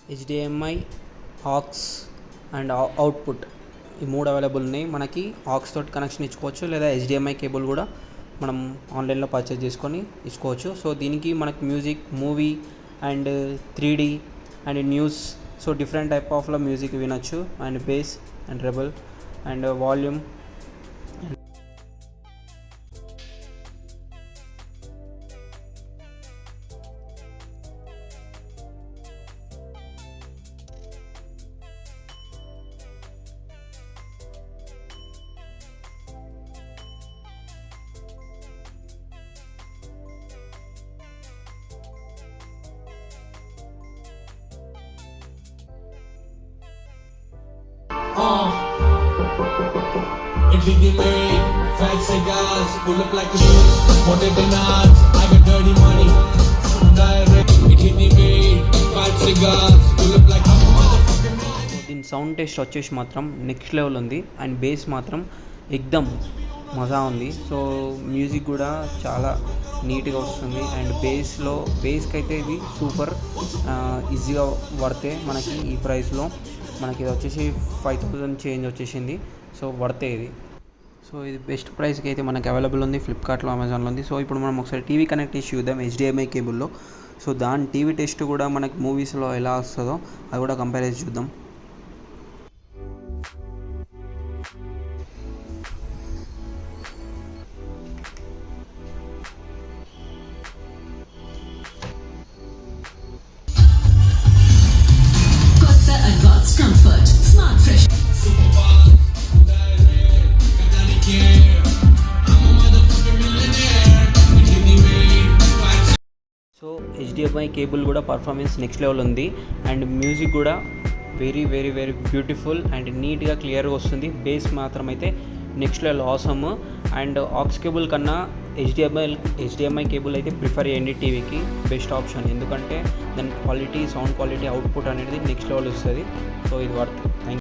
HDMI, aux and output ఈ మూడు available ఉన్నాయి. మనకి ఆక్స్ తోటి కనెక్షన్ ఇచ్చుకోవచ్చు, లేదా హెచ్డిఎంఐ కేబుల్ కూడా మనం ఆన్లైన్లో పర్చేస్ చేసుకొని ఇచ్చుకోవచ్చు. సో దీనికి మనకి music, movie and 3D and news, so different type ఆఫ్లో మ్యూజిక్ వినొచ్చు. And base and rebel and volume. Infinity made, fat cigars, pull up like a shoes, wanted the nuts, I got dirty money, direct. Infinity made, fat cigars, pull up like a motherfucking money. దీని sound test వచ్చేసి మాత్రం next level ఉంది. And base మాత్రం ఎక్దమ్ మజా ఉంది. So music కూడా చాలా నీట్గా వస్తుంది. అండ్ బేస్కి అయితే ఇది సూపర్ ఈజీగా పడితే మనకి ఈ ప్రైస్లో మనకి ఇది వచ్చేసి 5000 చేంజ్ వచ్చేసింది. సో వర్తే ఇది. సో ఇది బెస్ట్ ప్రైస్కి అయితే మనకి అవైలబుల్ ఉంది ఫ్లిప్కార్ట్లో, అమెజాన్లో ఉంది. సో ఇప్పుడు మనం ఒకసారి టీవీ కనెక్ట్ చేసి చూద్దాం హెచ్డిఎంఐ కేబుల్లో. సో దాని టీవీ టెస్ట్ కూడా మనకి మూవీస్లో ఎలా వస్తుందో అది కూడా కంపేర్ చేసి చూద్దాం. కొత్త advance comfort smart fresh Super fast, direct, got daddy care, I'm a motherfucking millionaire. Infinity made, fat so HDMI cable కూడా పర్ఫార్మెన్స్ నెక్స్ట్ లెవెల్ ఉంది. అండ్ మ్యూజిక్ కూడా very very very beautiful and నీట్గా క్లియర్గా వస్తుంది. Base మాత్రం అయితే next level awesome. And aux cable కన్నా HDMI cable అయితే ప్రిఫర్ చేయండి టీవీకి, బెస్ట్ ఆప్షన్. ఎందుకంటే దాని క్వాలిటీ, సౌండ్ క్వాలిటీ, అవుట్పుట్ అనేది నెక్స్ట్ లెవెల్ వస్తుంది. సో ఇది వర్త్. Thank you.